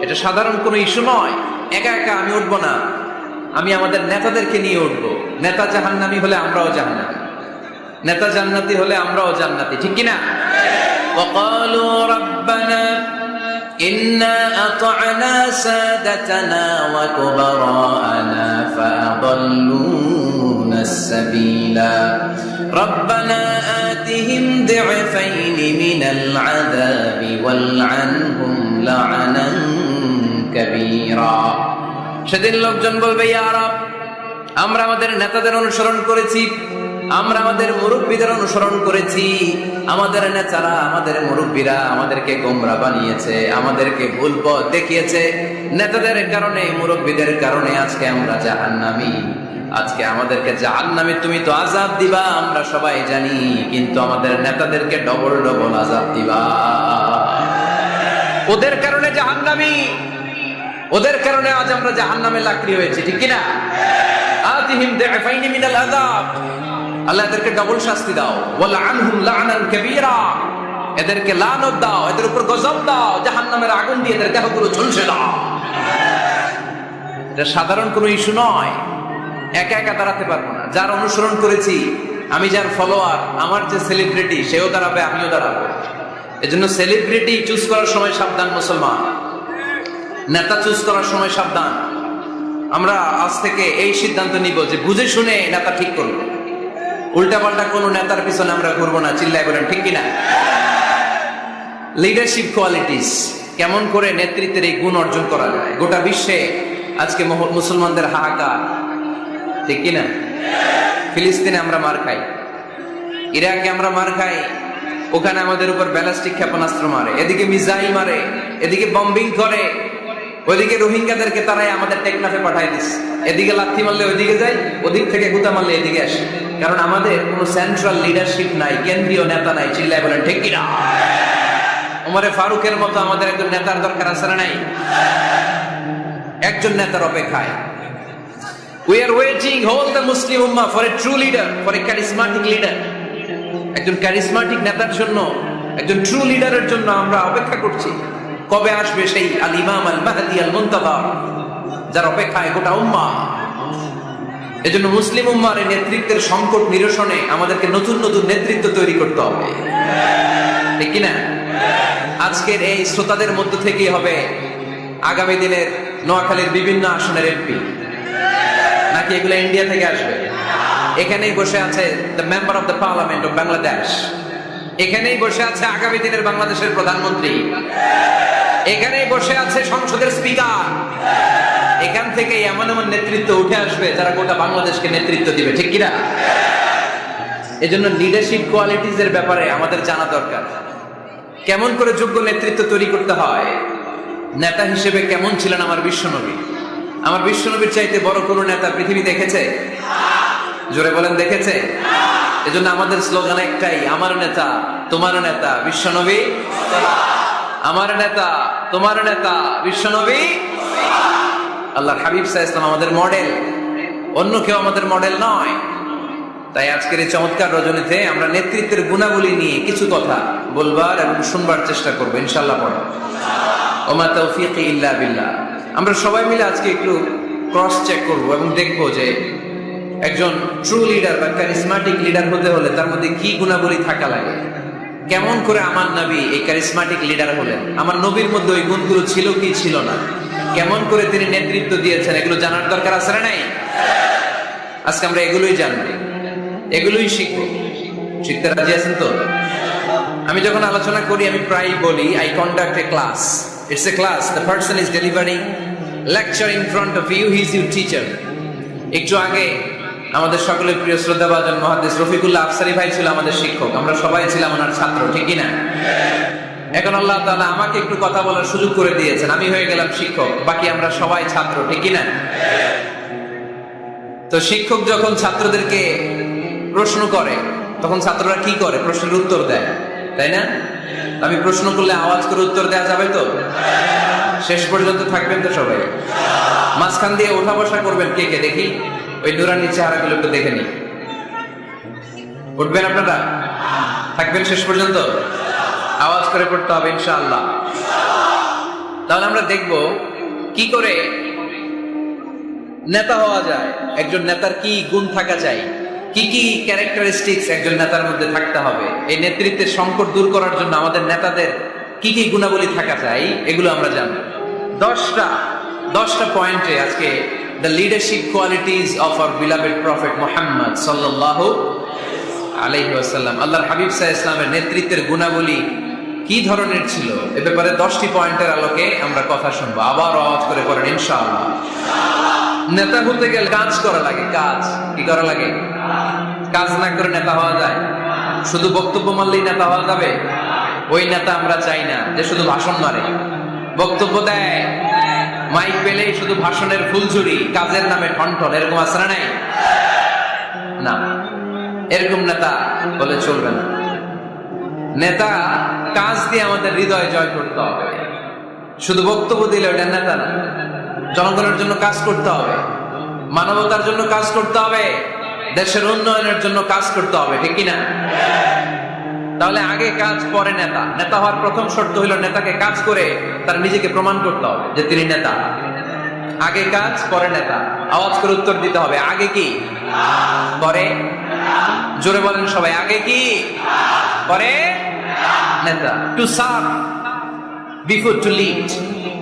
[SPEAKER 1] এটা সাধারণ কোনো ইস্যু নয়। একা একা আমি উঠবো না, আমি আমাদের নেতাদেরকে নিয়ে উঠবো। নেতা জাহান্নামী হলে আমরাও জাহান্নামী, নেতা জান্নাতি হলে আমরাও জান্নাতি, ঠিক কিনা? وقالوا ربنا إنا أطعنا سادتنا وكبراءنا فأضلونا السبيلا ربنا آتهم ضعفين من العذاب والعنهم لعنا كبيرا। সেদিন লোকজন বলবে ইয়া রব, আমরা আমাদের নেতাদের অনুসরণ করেছি, আমরা আমাদের মুরব্বীদের অনুসরণ করেছি, আমাদের নেতারা, আমাদের মুরব্বীরা আমাদেরকে গোমরা বানিয়েছে, আমাদেরকে ভুল পথ দেখিয়েছে। নেতাদের কারণে, মুরব্বীদের কারণে আজকে আমরা জাহান্নামী। আজকে আমাদেরকে জাহান্নামী তুমি তো আযাব দিবা, আমরা সবাই জানি, কিন্তু আমাদের নেতাদেরকে ডবল ডবল আযাব দিবা। ওদের কারণে জাহান্নামী, ওদের কারণে আজ আমরা জাহান্নামে লাকড়ি হয়েছি, ঠিক কিনা? আতিহিম দি'ফাইনি মিনাল আযাব, আল্লাহ এদেরকে ডবল শাস্তি দাও। ওয়ালআনহুম লা'নান কাবীরা, এদেরকে লানত দাও, এদের উপর গজব দাও, জাহান্নামের আগুন দিয়ে এদের দেহগুলো ঝলসে দাও। এটা সাধারণ কোনো ইস্যু নয়। একা একা দাঁড়াতে পারবো না। যার অনুসরণ করেছি আমি, যার ফলোয়ার, আমার যে সেলিব্রিটি, সেও দাঁড়াবে, আমিও দাঁড়াবো। এজন্য সেলিব্রিটি চুজ করার সময় সাবধান মুসলমান, নেতা চুজ করার সময় সাবধান। আমরা আজ থেকে এই সিদ্ধান্ত নিব যে বুঝে শুনে নেতা ঠিক করবো, উল্টাপাল্টা কোন নেতার পিছনে আমরা ঘুরবো না। চিল্লায় বলেন ঠিক কিনা? লিডারশিপ কোয়ালিটিস, কেমন করে নেতৃত্বের এই গুণ অর্জন করা যায়। গোটা বিশ্বে আজকে মুসলমানদের হাহাকার, ঠিক কিনা? ফিলিস্তিনে আমরা মার খাই, ইরাকে আমরা মার খাই, ওখানে আমাদের উপর ব্যালিস্টিক ক্ষেপণাস্ত্র মারে, এদিকে মিসাইল মারে, এদিকে বম্বিং করে, ওইদিকে রোহিঙ্গাদেরকে তারাই আমাদের টেকনাফে পাঠায় দিচ্ছে। এদিকে লাথি মারলে ওইদিকে যাই, ওদিক থেকে গুতা মারলে এদিকে আসে। কারণ আমাদের কোনো সেন্ট্রাল লিডারশিপ নাই, কেন্দ্রীয় নেতা নাই। চিল্লায় বলেন ঠিক কিনা? ওমরে ফারুকের মতো আমাদের একজন নেতার দরকার আছে না নাই? একজন নেতার অপেক্ষায়। We are waiting all the Muslim Ummah for a true leader, for a charismatic leader. একজন charismatic নেতার জন্য, একজন ট্রু লিডারের জন্য আমরা অপেক্ষা করছি। কবে আসবে সেই আল ইমাম আল মাহদি আল মুনতাযর, যার অপেক্ষায় গোটা উম্মাহ। এজন্য মুসলিম উম্মাহর নেতৃত্বের সংকট নিরসনে আমাদেরকে নতুন নতুন নেতৃত্ব তৈরি করতে হবে, ঠিক কি না? আজকের এই শ্রোতাদের মধ্য থেকেই হবে আগামী দিনের নোয়াখালীর বিভিন্ন আসনের এমপি, নাকি এগুলো ইন্ডিয়া থেকে আসবে? এখানেই বসে আছে the member of the parliament of Bangladesh, এখানেই বসে আছে আগামী দিনের বাংলাদেশের প্রধানমন্ত্রী, এখানেই বসে আছে সংসদের স্পিকার। এখান থেকে এমন এমন নেতৃত্ব উঠে আসবে যারা গোটা বাংলাদেশকে নেতৃত্ব দিবে, ঠিক কিনা? এজন্য লিডারশিপ কোয়ালিটিজ এর ব্যাপারে আমাদের জানা দরকার। কেমন করে যোগ্য নেতৃত্ব তৈরি করতে হয়, নেতা হিসেবে কেমন ছিলেন আমার বিশ্বনবী? আমার বিশ্বনবীর চাইতে বড় কোন নেতা পৃথিবী দেখেছে? জোরে বলেন, দেখেছে? এজন্য আমাদের স্লোগান একটাই, আমার নেতা তোমার নেতা বিশ্বনবী, আমার নেতা তোমার নেতা বিশ্বনবী। আল্লাহর হাবিব সাল্লাল্লাহু আলাইহি ওয়াসাল্লাম আমাদের মডেল, অন্য কেউ আমাদের মডেল নয়। তাই আজকের এই চমৎকার রজনীতে আমরা নেতৃত্বের গুণাবলী নিয়ে কিছু কথা বলবার এবং শুনবার চেষ্টা করবো ইনশাআল্লাহ। পড়ো ওমা তাওফীকি ইল্লা বিল্লাহ। আমরা সবাই মিলে আজকে একটু ক্রস চেক করবো এবং দেখবো যে একজন ট্রু লিডার বা ক্যারিসমাটিক লিডার হতে হলে তার মধ্যে কি গুণাবলী থাকা লাগে। কেমন করে আমার নবী এই ক্যারিসমাটিক লিডার হলেন, আমার নবীর মধ্যে ওই গুণগুলো ছিল কি ছিল না, কেমন করে তিনি নেতৃত্ব দিয়েছেন, এগুলো জানার দরকার আছে না নাই? আজকে আমরা এগুলোই জানবো, এগুলোই শিখবো। শিখতে রাজি আছেন তো? আমি যখন আলোচনা করি আমি প্রায়ই বলি, I conduct a class. It's a class, the person is delivering lecture in front of you, he is your teacher. একটু আগে আমাদের সকলের প্রিয় শ্রদ্ধাভাজন মুহাদ্দিস রফিকুল্লাহ আফসারী ভাই ছিল আমাদের শিক্ষক, আমরা সবাই ছিলাম ওনার ছাত্র, ঠিক কি না? এখন আল্লাহ তাআলা আমাকে একটু কথা বলার সুযোগ করে দিয়েছেন, আমি হয়ে গেলাম শিক্ষক, বাকি আমরা সবাই ছাত্র, ঠিক কি না? তো শিক্ষক যখন ছাত্রদেরকে প্রশ্ন করে তখন ছাত্ররা কি করে? প্রশ্নের উত্তর দেয়, তাই না? আমি প্রশ্ন করলে আওয়াজ করে উত্তর দেওয়া যাবে তো? শেষ পর্যন্ত থাকবেন তো সবাই? মাঝখান দিয়ে ওঠা বসা করবেন কে কে দেখি? ওই নুরানির চেহারাগুলো একটু দেখে নি। উঠবেন আপনারা? থাকবেন শেষ পর্যন্ত? আওয়াজ করে পড়তে হবে ইনশাআল্লাহ। তাহলে আমরা দেখব কি করে নেতা হওয়া যায়, একজন নেতার কি গুণ থাকা চাই, কি কি ক্যারেক্টারিস্টিক্স একজন নেতার মধ্যে থাকতে হবে, এই নেতৃত্বের সংকট দূর করার জন্য আমাদের নেতাদের কি কি গুণাবলী থাকা চাই, এগুলো আমরা জানবো। 10টা পয়েন্টে আজকে the leadership qualities of our beloved prophet Muhammad sallallahu alayhi wasallam, আল্লাহর হাবিব সাল্লাল্লাহু আলাইহি ওয়াসাল্লামের নেতৃত্বের গুণাবলী কি ধরনের ছিল, এ ব্যাপারে 10টি পয়েন্টের আলোকে আমরা কথা শুনবো। আবার আওয়াজ করে পড়েন ইনশাআল্লাহ। নেতা হতে গেলে কাজ করা লাগে। কাজ কি করা লাগে? কাজ না করে নেতা হওয়া যায়? শুধু বক্তব্য মারলেই নেতা হওয়া যাবে? ওই নেতা আমরা চাই না যে শুধু ভাষণ মারে, বক্তব্য দেয়, মাইক পেলেই শুধু ভাষণের ফুলঝুরি, কাজের নামে ঠনঠন, এরকম আছে না নাই? না, এরকম নেতা বলে চলবে না। নেতা কাজ দিয়ে আমাদের হৃদয় জয় করতে হবে। শুধু বক্তব্য দিলে ওটা নেতা না। জনগণের জন্য কাজ করতে হবে, মানবতার জন্য কাজ করতে হবে, দেশের উন্নয়নের জন্য কাজ করতে হবে, ঠিক কিনা? তাহলে আগে কাজ পরে নেতা। নেতা হওয়ার প্রথম শর্ত হইল নেতাকে কাজ করে তার নিজেকে প্রমাণ করতে হবে যে তিনি নেতা। আগে কাজ পরে নেতা। আওয়াজ করে উত্তর দিতে হবে, আগে কি পরে? জোরে বলেন সবাই, আগে কি পরে নেতা। To serve before to lead.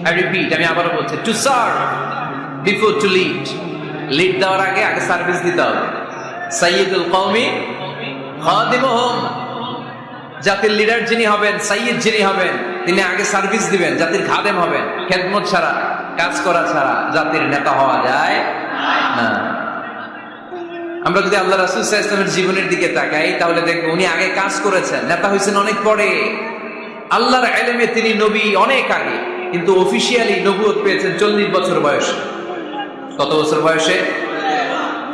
[SPEAKER 1] I repeat, আমি আবারও বলছি, to serve before to lead. Lead দেওয়ার আগে আগে সার্ভিস দিতে হবে। সাইয়্যিদুল কওমি খাদিমুহুম। জাতির লিডার যিনি হবেন, সাইয়্যিদ যিনি হবেন, তিনি আগে সার্ভিস দিবেন, জাতির খাদেম হবেন। খেদমত ছাড়া, কাজ করা ছাড়া জাতির নেতা হওয়া যায় না। আমরা যদি আল্লাহ রাসূল সাল্লাল্লাহু আলাইহি ওয়াসাল্লামের জীবনের দিকে তাকাই তাহলে দেখবো উনি আগে কাজ করেছেন, নেতা হয়েছেন অনেক পরে। আল্লাহর ইলমে তিনি নবী অনেক আগে, কিন্তু অফিশিয়ালি নবুয়ত পেয়েছেন 40 বছর বয়সে। কত বছর বয়সে?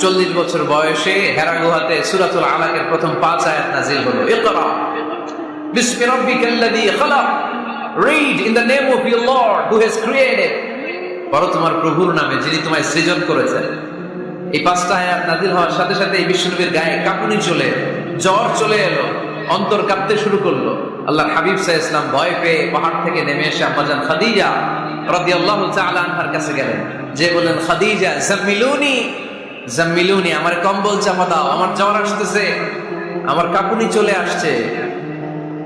[SPEAKER 1] 40 বছর বয়সে হেরা গুহাতে সূরাতুল আলাকের প্রথম 5 আয়াত নাযিল হলো। ইকরা বিসমি রাব্বিকাল্লাযী খালাক, read in the name of your lord who has created. পড়ো তোমার প্রভুর নামে যিনি তোমায় সৃজন করেছেন। এই 5টা আয়াত নাযিল হওয়ার সাথে সাথে এই বিশ্বনবীর গায়ে কাঁপুনি চলে এলো, জ্বর চলে এলো, অন্তর কাঁপতে শুরু করলো। আল্লাহর হাবিব সাল্লাল্লাহু আলাইহি ওয়াসাল্লাম ভয় পেয়ে পাহাড় থেকে নেমে এসে আম্মাজান খাদিজা রাদিয়াল্লাহু তাআলা আনহার কাছে গেলেন, যে বললেন, খাদিজা জাম্মিলুনি জাম্মিলুনি, আমার কম্বল চাপা দাও, আমার জ্বর আসতেছে, আমার কাঁপুনি চলে আসছে,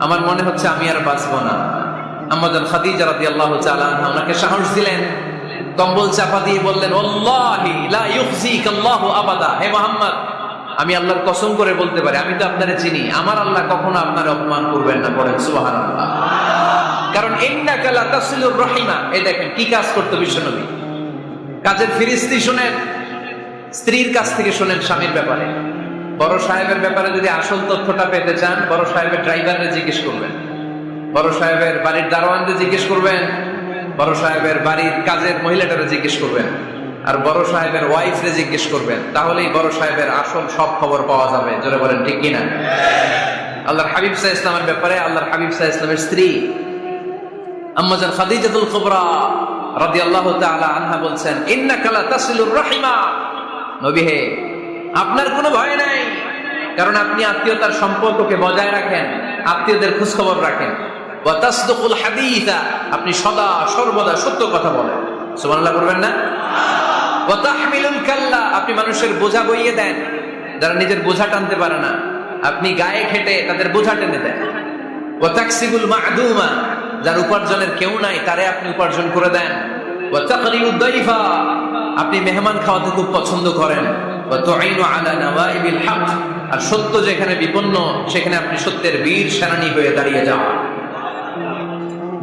[SPEAKER 1] আমার মনে হচ্ছে আমি আর বাঁচবো না। আম্মাজান খাদিজা রাদিয়াল্লাহু তাআলা আনহা ওনাকে সাহস দিলেন, কম্বল চাপা দিয়ে বললেন, ওয়াল্লাহি লা ইউখজিকাল্লাহু আবাদা, হে মুহাম্মদ, আমি আল্লাহর কসম করে বলতে পারি, আমি তো আপনারে চিনি, আমার আল্লাহ কখনো আপনার অপমান করবেন না। পড়েন সুবহানাল্লাহ। কারণ ইন্নাকা লা তাসিলুর রাহিমা, এই দেখেন কি কাজ করতে বিশ্বনবী। কাজের ফিরিস্তি শুনেন, স্ত্রীর কাছ থেকে শুনেন স্বামীর ব্যাপারে। বড় সাহেবের ব্যাপারে যদি আসল তথ্যটা পেতে চান, বড় সাহেবের ড্রাইভারকে জিজ্ঞেস করবেন, বড় সাহেবের বাড়ির দারোয়ানকে জিজ্ঞেস করবেন, বড় সাহেবের বাড়ির কাজের মহিলাটারে জিজ্ঞেস করবেন, আর বড় সাহেবের ওয়াইফরে জিজ্ঞেস করবেন, তাহলেই বড় সাহেবের আসল সব খবর পাওয়া যাবে। জোরে বলেন ঠিক কিনা? আল্লাহর হাবিব সাল্লাল্লাহু আলাইহি ওয়াসাল্লামের ব্যাপারে আল্লাহর হাবিব সাল্লাল্লাহু আলাইহি ওয়াসাল্লামের স্ত্রী আম্মাজান খাদিজাতুল কুবরা রাদিয়াল্লাহু তাআলা আনহা বলছেন, ইন্নাকা লা তাসিলুর রাহিমা, নবী হে, আপনার কোনো ভয় নাই, কারণ আপনি আত্মীয়তার সম্পর্ককে বজায় রাখেন, আত্মীয়দের খোঁজ খবর রাখেন। ওয়া তাসদুকুল হাদিসা, আপনি সদা সর্বদা সত্য কথা বলেন। সুবহানাল্লাহ করবেন না? ওয়া তাহমিলুল কাল্লা, আপনি মানুষের বোঝা বইয়ে দেন, যারা নিজের বোঝা টানতে পারে না, আপনি গায়ে খেটে তাদের বোঝা টেনে দেন। ওয়া তাকসিবুল মা'দুমা, যার উপার্জনের কেউ নাই তারে আপনি উপার্জন করে দেন। ওয়া তাকরিউদ দাইফা, আপনি মেহমান খাওয়াতে খুব পছন্দ করেন। ওয়া তুঈনু আলা নাওয়াইবিল হক, আর সত্য যেখানে বিপন্ন সেখানে আপনি সত্যের বীর সেনানী হয়ে দাঁড়িয়ে যান।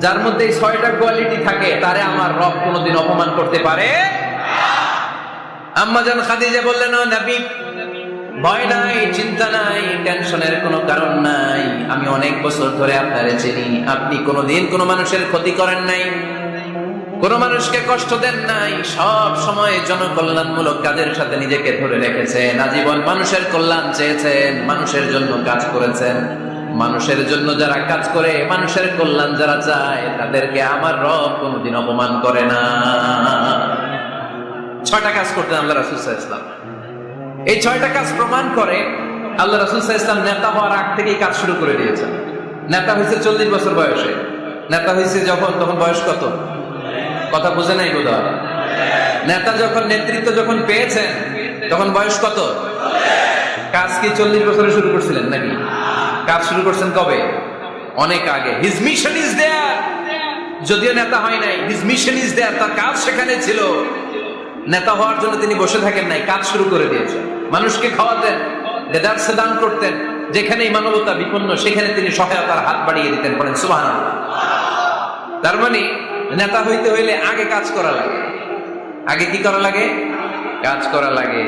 [SPEAKER 1] যার মধ্যে এই 6টা কোয়ালিটি থাকে, তারে আমার রব কোনোদিন অপমান করতে পারে। আম্মাজান খাদিজা বললেন, ও নবী, ভয় নাই, চিন্তা নাই, টেনশনের কোনো কারণ নাই, আমি অনেক বছর ধরে আপনারে চিনি, আপনি কোনোদিন কোনো মানুষের ক্ষতি করেন নাই, কোন মানুষকে কষ্ট দেন নাই, সব সময় জনকল্যাণমূলক কাজের সাথে নিজেকে ধরে রেখেছেন, আজীবন মানুষের কল্যাণ চেয়েছেন, মানুষের জন্য কাজ করেছেন। মানুষের জন্য যারা কাজ করে, মানুষের কল্যাণ যারা চায়, তাদেরকে আমার রব কোনোদিন অপমান করে না। 6টা কাজ করতেন আল্লাহ রাসূল সাল্লাল্লাহু আলাইহি ওয়াসাল্লাম। এই 6টা কাজ প্রমাণ করে আল্লাহ রাসূল সাল্লাল্লাহু আলাইহি ওয়াসাল্লাম নেতা হওয়ার আগ থেকেই কাজ শুরু করে দিয়েছেন। নেতা হয়েছে 40 বছর বয়সে। নেতা হয়েছে তখন বয়স কত? কথা বুঝে নাই বোধহয়। নেতা যখন, নেতৃত্ব যখন পেয়েছেন, তখন বয়স কত? কাজ কি 40 বছরে শুরু করছিলেন নাকি? কাজ শুরু করছেন কবে? অনেক আগে। হিজ মিশন ইজ দেয়ার, যদিও নেতা হয় নাই, হিজ মিশন ইজ দেয়ার, তার কাজ সেখানে ছিল। নেতা হওয়ার জন্য তিনি বসে থাকেন নাই, কাজ শুরু করে দিয়েছেন। মানুষকে খাওয়াতেন, দেদারসে দান করতেন, যেখানেই মানবতা বিপন্ন সেখানে তিনি সহায়তার হাত বাড়িয়ে দিতেন। বলেন সুবহানাল্লাহ। তার মানে নেতা হইতে হইলে আগে কাজ করা লাগে। আগে কি করা লাগে? কাজ করা লাগে।